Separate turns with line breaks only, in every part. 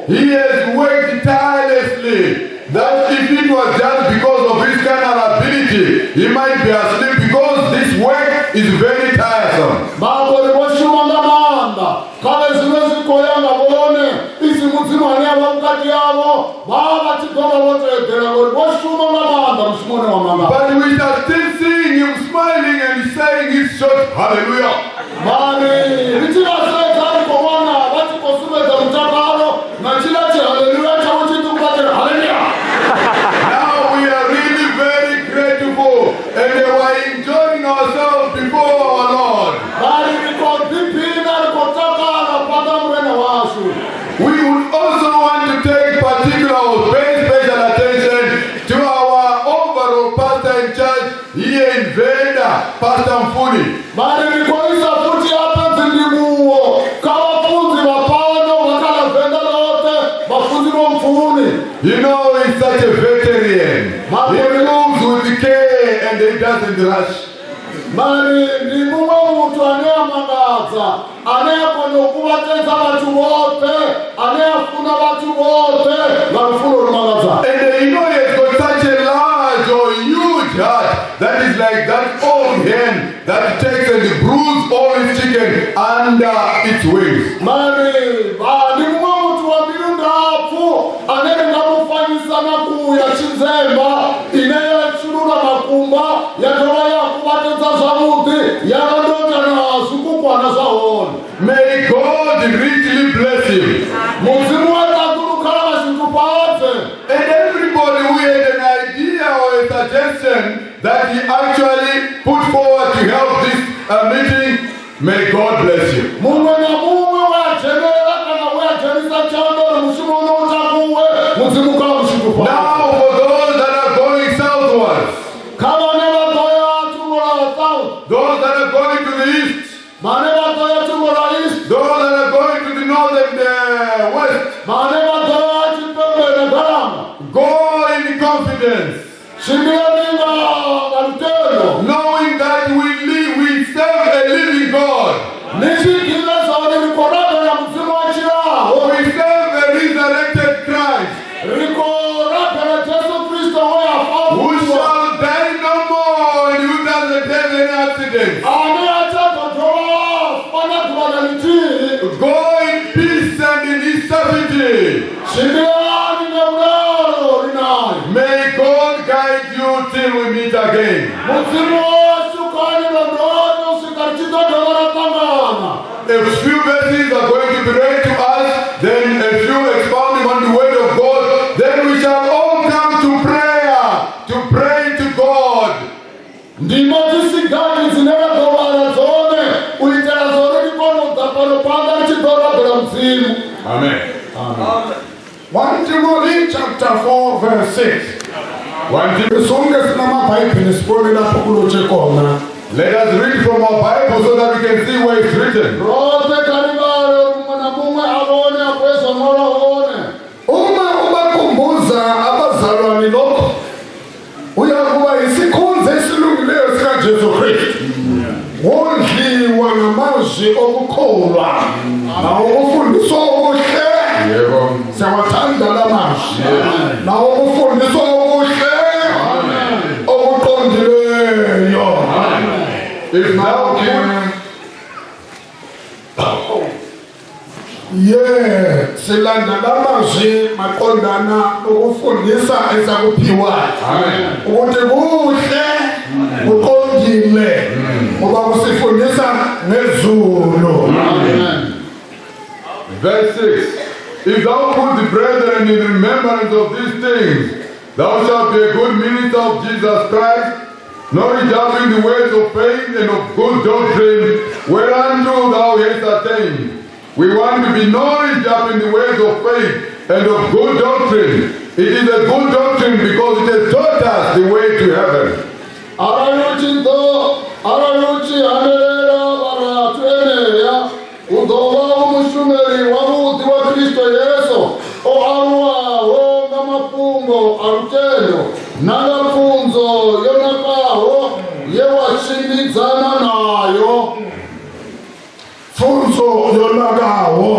He has worked tirelessly. That if it was just because of his carnal ability, he might be asleep because this work is very tiresome. But we are still seeing him smiling and saying his short hallelujah. Now we are really very grateful and we are enjoying ourselves before our Lord. We would also want to take particular or pay special attention to our overall pastor in charge here in VENDA, Pastor Mfuni. You know, he's such a veteran. He moves with care and he doesn't rush. And you know, he's got such a large or huge heart that is like that old hen that takes and brews all its chicken under its wings. May God richly bless him. And everybody who had an idea or a suggestion that he actually put forward to help this meeting, may God bless you. Now for those that are going southwards, those that are going to the east, those that are going to the north and the west, go in confidence, knowing that we serve a living God. We serve a resurrected Christ who shall die no more and who doesn't have any accidents. Go in peace and in his safety. May God guide you till we meet again. A few verses are going to be read to us, then a few expounding on the word of God, then we shall all come to prayer, to pray to God. Amen. Amen.
1 Timothy chapter 4 verse 6.
Let us read from our Bible so that we can see where it's written. If now
silandela amazwi maqondana ukufundisa ezakuphiwa ukuthi kuhle uqondile ngoba kusifundisa ngezulu.
Verse 6. If thou put the brethren in remembrance of these things, thou shalt be a good minister of Jesus Christ, knowledge having the words of faith and of good doctrine, whereunto thou hast attained. We want to be nourished up in the ways of faith and of good doctrine. It is a good doctrine because it has taught us the way to heaven.
Funzo yonakawo.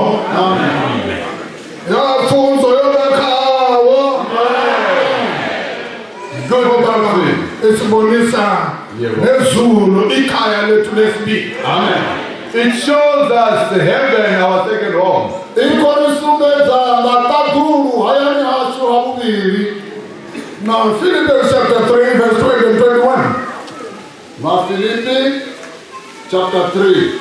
lisibonisa nezulu ikhaya lethu lesibili.
Amen. It shows us the heaven, our second home.
Now, Philippians chapter 3, verse 20 and 21.
Philippians chapter 3,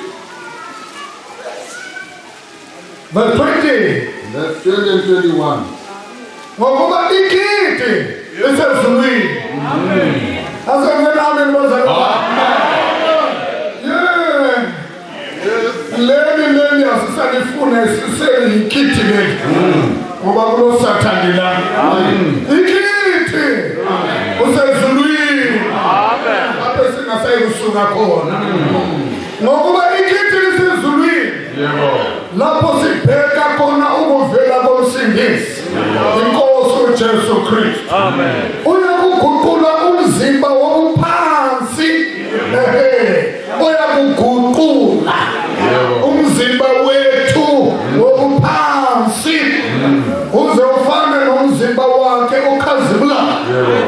verse 20.
Verse 20 and 21.
Ngokuba ikhiti lisezulwini. Asengena amen bazalwane. Leli asisalifuna sisele ikhiti leli. Ngoba kulo Sathane la. Ikhiti. Usezulwini. Amen. Apho singasayikushuka khona. Ngokuba ikhiti lisezulwini. Yebo. Lapho sibheka khona ukuvela komsindisi. Inkosi uJesu Kristu. Amen. Uyakuguqula umzimba wophansi. Uyakuguqula umzimba wethu wophansi. Uze ufane nomzimba wakhe okhazimulayo.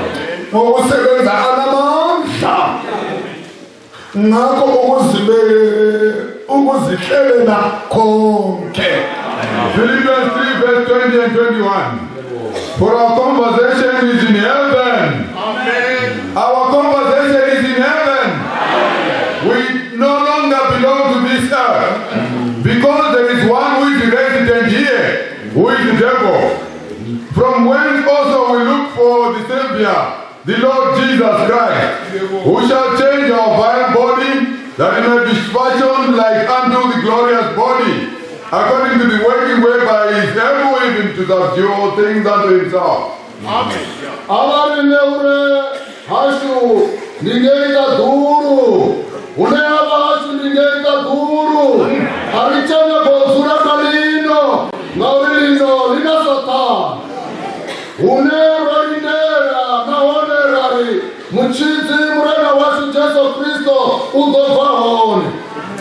Ngokusebenza anamandla. Ngakho ukuzihlelela konke.
Philippians 3 verse 20 and 21. For our conversation is in heaven. Amen. Our conversation is in heaven. We no longer belong to this earth. Because there is one who is resident here, who is the devil. From whence also we look for the Savior, the Lord Jesus Christ, who shall change our vile body, that it may be fashioned like unto the glorious body, according to the working whereby he is able even to subdue all things unto himself.
Amen. Hashu ningeka duru. Uneaba hashu ningeka duru. Arichana bozura kalino. Naurino lina satan. Unera linera naonerari. Muchizi murena washu Jesu Kristo udovahoni.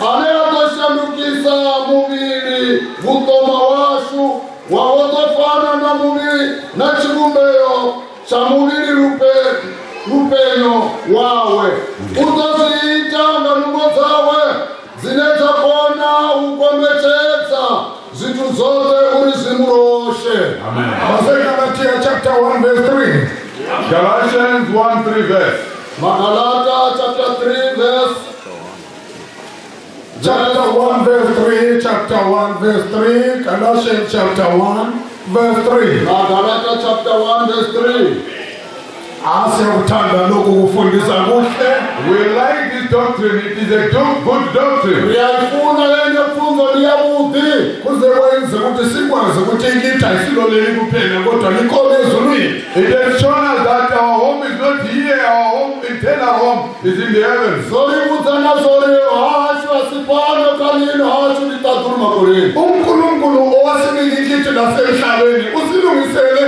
Anea toshamukisa mubili vutoma washu wawotofana na mubili na chigumbeyo cha mubili rupenyo wawe utoziita nganugo zawe zineza kona ukombecheza zitu zote urizimuroshe. Amen. Galatia chapter 1 verse 3.
Galatians 1:3 verse.
Magalata chapter 3 verse. Chapter 1 verse 3, chapter 1 verse 3, Galatians chapter 1 verse 3. Magalata chapter 1 verse 3. Asiyakutanda lokhu kufundisa kuhle.
We like this doctrine. It is a good doctrine.
Uyayifuna yenye mfunzo liyabudi kuze kwenze ukuthi sikwazi ukuthi inkitha isiloleli kuphela kodwa likhona ezulwini.
It has shown us that our home is not here. Our home, eternal home, is in the heavens.
Solibuthana soli hashu asipano kalini hashu litaduruma kulini. uNkulunkulu owasinika inkitha lasemhlabeni usilungisele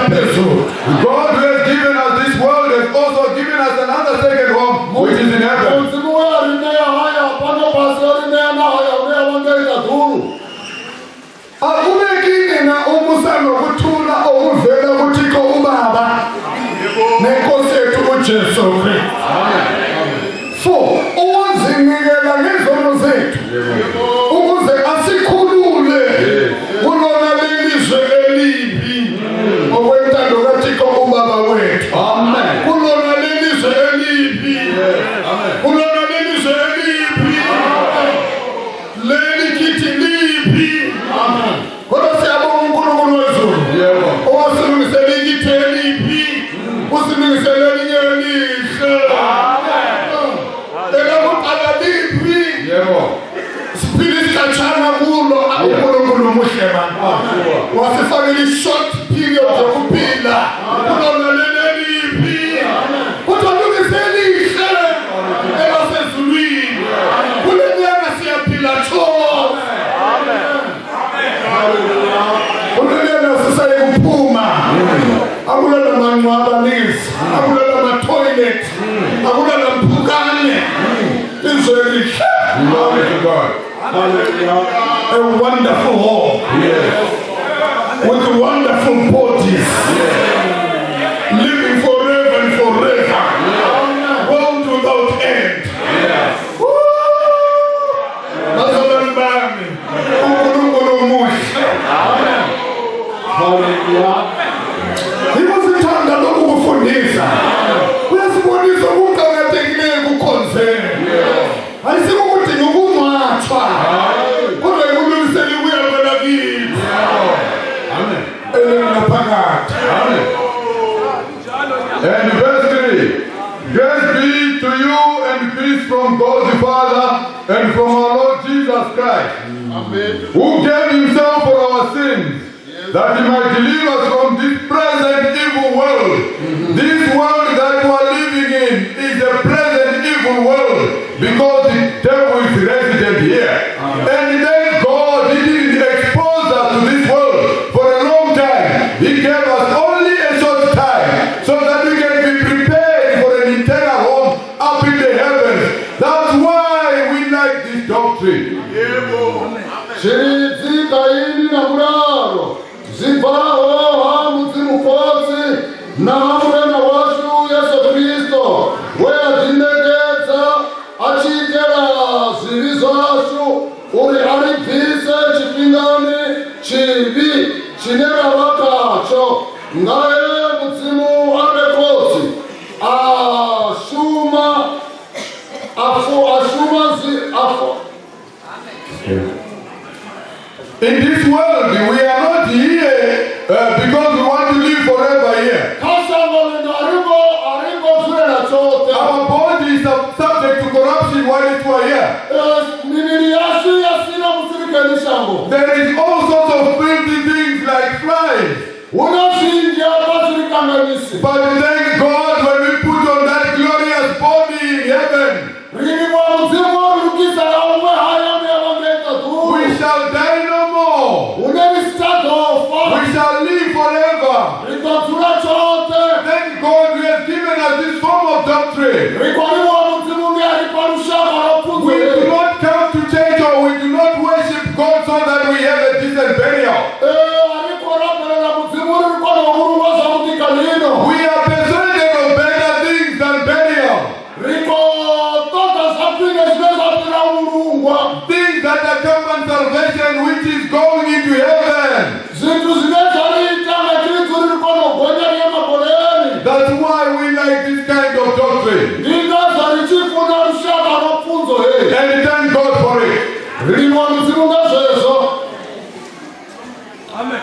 phezulu.
God who has given us this world has also given us another second home, which is in heaven.
Akubekini na umusa nokuthula okuvela kuThixo uBaba neNkosi yethu uJesu Kristu. For uzinikela ngezono zethu ukuze asikhulule kulona lelizwe elibi okwentando kaThixo uBaba wethu. Amen. Kulona lelizwe elibi. Amen. Kulona lelizwe elibi. Leli kithi libi. Amen. Kodwa siyabonga uNkulunkulu wezulu. Yebo. Owasilungisela ikithi elibi. Usilungisela elinye elihle. Amen. Elakuqala libi. Yebo. Spirit kachana kulo uNkulunkulu muhle bani. Wasifakela i-short period yokuphila. Kulona leli libi. Kodwa lungisela elihle. Elasezulwini. Kulenyanga siyaphila tho. Ulenyanga sisaye kuphuma. Akulala manqwaba nisi. Akulala ma-toilet. Akulala mphukane. Izwe lihle.
Glory to God.
A wonderful home.
Yes.
With wonderful bodies. Living forever and forever.
and from our Lord Jesus Christ, who gave himself for our sins, that he might deliver us from this present evil world. This world that we are living in is a present evil world because the devil is resident here. And then God didn't expose us to this world for a long time. He gave us only a short time so that we can be prepared for an eternal home up in the heavens. That's why we like this doctrine.
Zibaho hamuzimukosi na hamurena washu Yesu Kristo weyadinegeza achikera zirizo ashu uri aripise chipingani chibi chinera wakacho ngaye muzimu arekosi ashuma
In this world, we are not here because we want to live forever here. Our body is subject to corruption while we are here. There is all sorts of filthy things like flies. But thank God when we put on that glorious body in heaven, we shall die no more. We shall live forever. Thank God we have given us this form of doctrine. We do not come to church or we do not worship God so that we have a decent burial. We are persuaded of better things than burial. Things that accompany salvation, which is going into heaven. That's why we like this kind of doctrine. And thank God for it.
Amen.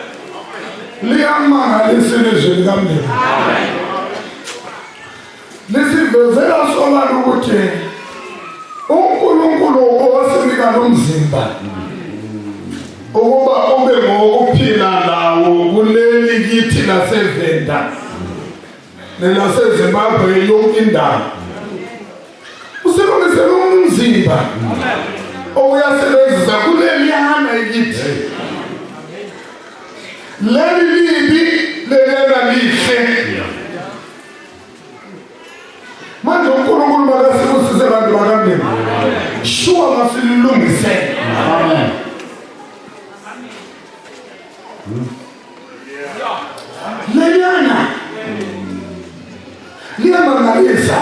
Lisivezela sola ukuthi uNkulunkulu owasinika nomzimba ukuba ube ngokuphila lawo kuleli kithi laseVenda nelaseZimbabwe yonke indawo. Usilungisele umzimba okuyasebenzisa kuleli yana kithi. Leli libi lelena lihle. Manje uNkulunkulu makasibusise abantu bakandeni. Shuwa masilungise. Amen. Leyana. Liyamangalisa.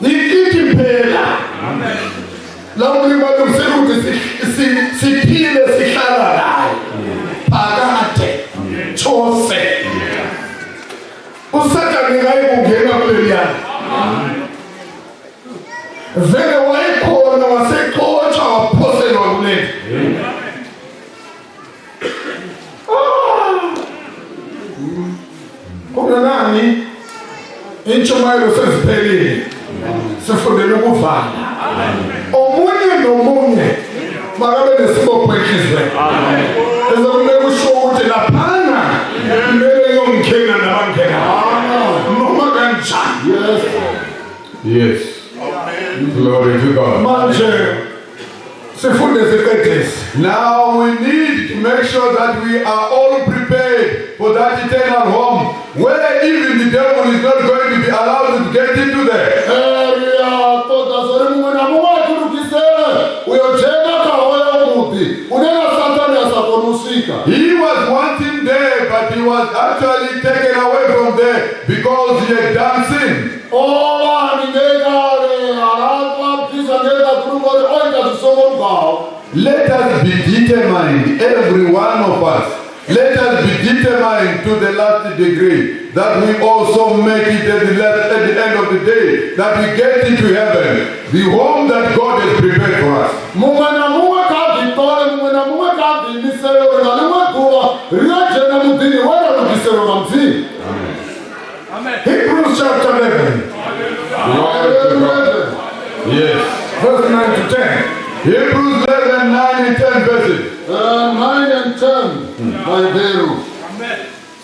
Ikithi phela. Amen. La ulibalungisela ukuthi siphile sihlala la. Phakade. Chose. Usathane ngayikungena kuleliyana. Vele wayekhona waseqotsha waphoselwa kuleli. Kungenani intshumayelo seziphelile. Sifundele ukuvala. Omunye nomunye makabe nesibopho enhlizweni. Ezokumele kusho ukuthi laphana kumele yongikhenga nabangena. Noma kanjani.
Yes. Glory to God. Now we need to make sure that we are all prepared for that eternal home where even the devil is not going to be allowed to get into there. He was wanting there, but he was actually taken away from there because he had done sin. Let us be determined, every one of us. Let us be determined to the last degree that we also make it at the end of the day, that we get into heaven, the home that God has prepared for us.
Amen. Hebrews chapter 11.
Yes.
verse 9 to 10.
Hebrews 11, 9 and 10 verses.
9 and 10. By Beru.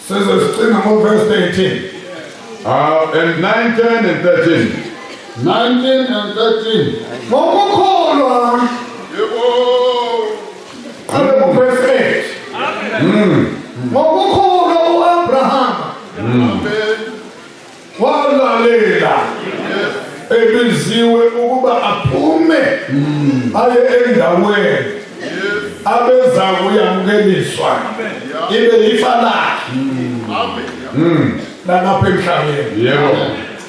Says it's in verse 18.
And 9, 10 and 13.
19 and 13.
Ngokukholwa kaloku verse 8. Ngokukholwa uAbraham walalela ebiziwe ukuba aphume aye endaweni abeza kuyamukeliswa ibe lifa lakhe lalapha emhlabeni.
Yebo.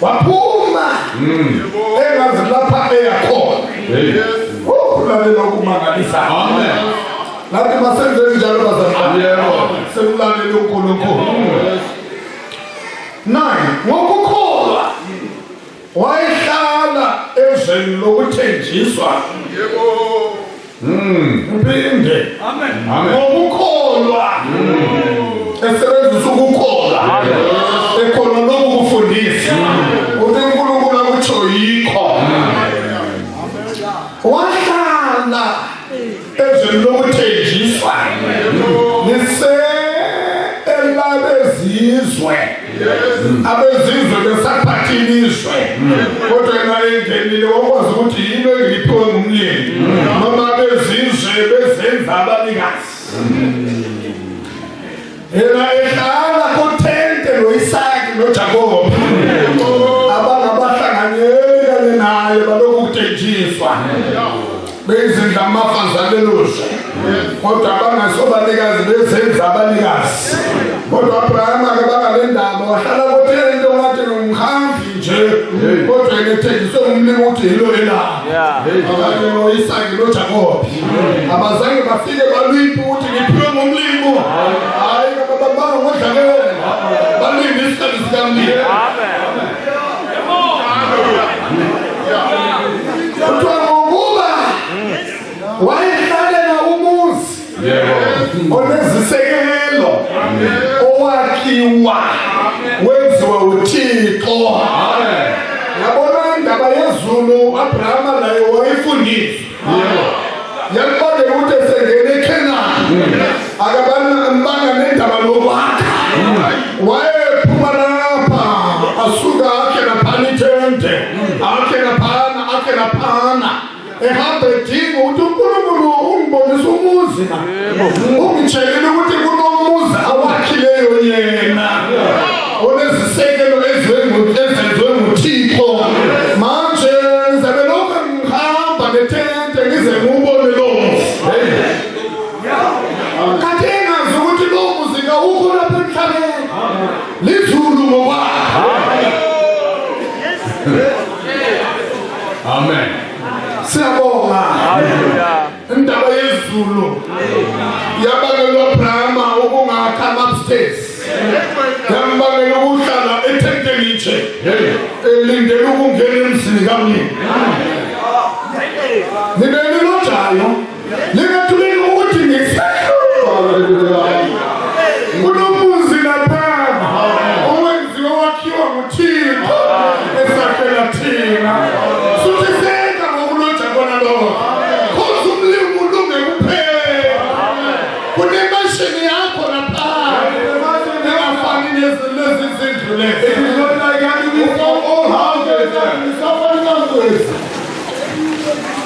Waphuma engazi lapha eyakhona. Ulalela ukumangalisa.
Amen.
Lathi masenzeni njalo bazalwane.
Yebo.
Semlalele uNkulunkulu. 9. Ngokukholwa wayehlala ezweni lokuthenjiswa.
Yebo.
Mphinde.
Amen.
Ngokukholwa. Esebenzisa ukukholwa. Ekhona lokufundisa. uNkulunkulu akutsho yikho. Wahlala ezweni lokuthenjiswa. Nise elabezizwe. Abezizwe besaphathilizwe. Kodwa yena engenile wakwazi ukuthi yilo engiphiwe ngumlimi. Noma abezizwe bezenza abanikazi. Yena ehlala kuthente loIsaki noJakobo. Abangabahlanganyeli kanye naye balokhu kuthenjiswa. Bezindla amafazaleluzwe. Kodwa abangasobanikazi bezenza abanikazi. Kodwa Abraham akabanga ndaba wahlala kuthente wathi ngumhambi nje. Kodwa enethenjiswe ngumlimi uthi yilo ela. Abanye noIsaki noJakobo. Abazange bafike balwiphi uthi ngiphiwe ngumlimi. Hayi kababa ngodlakela. Balimi isikhathi sikamlimi. Amen. Kuthiwa ngokuba wayehlalela umuzi onezisekelo owakhiwa wenziwa uThixo. Yabona indaba yezulu Abraham naye wayifundiswa. Yakubona ukuthi esengene eKhenani akabanga nendaba lokwakha. Wayephuma lapha asuka akhe laphana ithente akhe laphana ehamba edinga ukuthi uNkulunkulu ungibonise umuzi na ungitshelile ukuthi kunomuzi awakhileyo yena onezisekelo ezenziwe nguThixo. Manje ngizabe lokhu ngihamba nethente ngize ngubone lowo muzi. Kade engazi ukuthi lowo muzi kawukho lapha emhlabeni. Lizulu ngokwakho.
Amen.
Siyabonga.
Hallelujah.
Indaba yezulu yabangela uAbraham ukungakha upstairs. Yambangela ukuhlala ethenteni nje. Elindele ukungena emzini kamlimi. Nibeni lojayo. Lingathuleki ukuthi kunomuzi lapha owenziwa wakhiwa nguThixo esakhela thina. Suthi senga ngokuloja khona lokho. Khosi umlimi ulunge kuphela. Kunemashini yakho lapha. Engafani lezi zindlu lezi. It is not like having all houses. It's not like houses.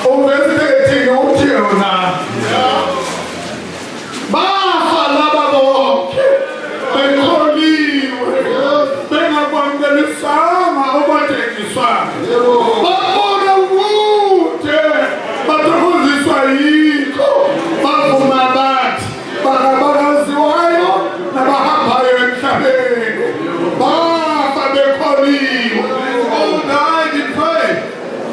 Overstating uthi yona. Bafa laba bonke. Bekholiwe. Bengakwangelisanga obathenjiswayo. Babona ukuthi bathokoziswa yikho. Bavuma bathi bakaziwayo nabahambayo emhlabeni. Bafa bekholiwe. All died in faith.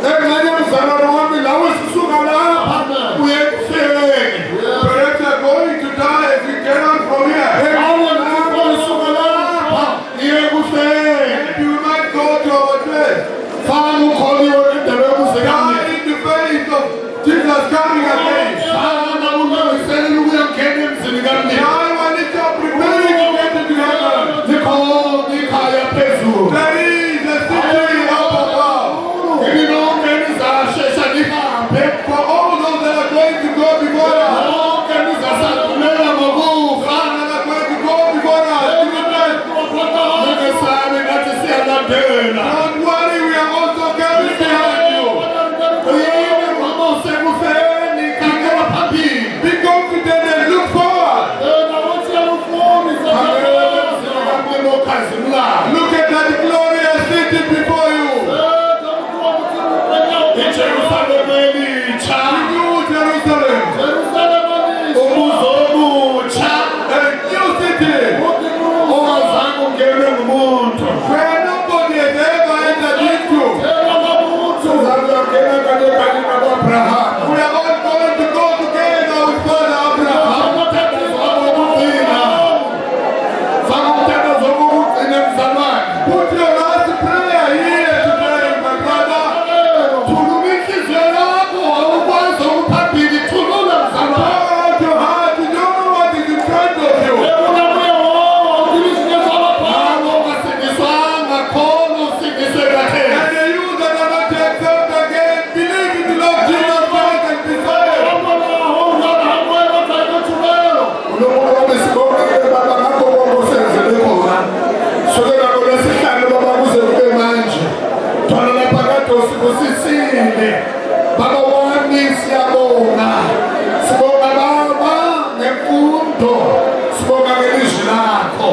Engane mzalwane wami lawe sisuka lapha uye kufeni. Perhaps you are going to die if you get out from here. Engane lapho sisuka lapha uye kufeni. You might go to our place. Fana ukholiwe indaba yokuzekana. Die in the faith of Jesus coming again. Fana ulungiselela ukuyangena emzini kamlimi. Hayi walithi preparing to get into heaven. Nikhaya phezulu. There is a city up above. Ngibinonke nizashesha
Look at that glorious city before you.
iJerusalem elitsha,
New Jerusalem.
umuzi omutsha
A new city.
ongazange ungenwe ngumuntu.
Where nobody has ever entered into.
Uzange wangena kanye kanye nabo-Abraham.
We are all going to go together with Father Abraham. Put your last prayer here today, my brother. Pour out your heart. You don't know what is in front of you. And the you that are not yet saved again, believe in the Lord Jesus Christ and be saved.
Baba wami siyabonga, sibonga Baba ngemfundo, sibonga ngelizwi lakho,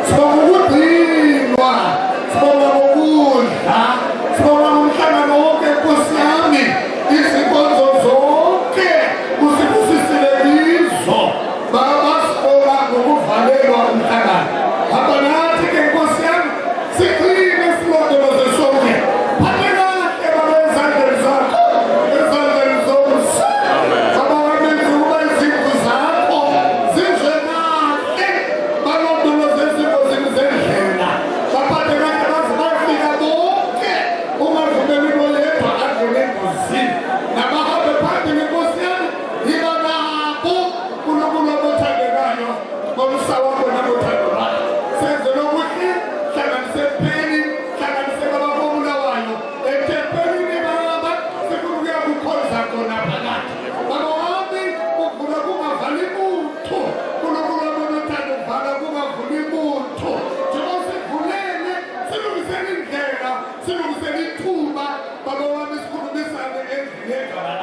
sibonga ukugcinwa, sibonga ngokudla, sibonga ngomhlangano wonke Nkosi yami, izinkonzo zonke usibusisile kizo. Baba sibonga ngokuvalelwa umhlangano. Hamba nathi ke Nkosi yami, siqine silondoloze sonke. Phathe kahle Baba ezandleni zakho, ezandleni zomsi. Baba wami ukuba izimvu zakho zinje kahle, balondoloze ezingozini zendlela. Baphathe kahle baze bayofika bonke, ungavumeli noyedwa adlule engozini. Nabahambe phambili Nkosi yami, yiba nabo uNkulunkulu obothandekayo ngomsa wakho nangothando lwakho. Senze lokuthi hlanganise pheni, hlanganise bababulawayo ethempelini Baba, sifuna ukuya kukhonza khona phakathi. Baba wami uvula kungavali muntu, uNkulunkulu onothando uvala kungavuli muntu. Njengoba sivulele, silungiseni indlela, silungiseni ithuba. Baba wami sikhulumisane endlini yegama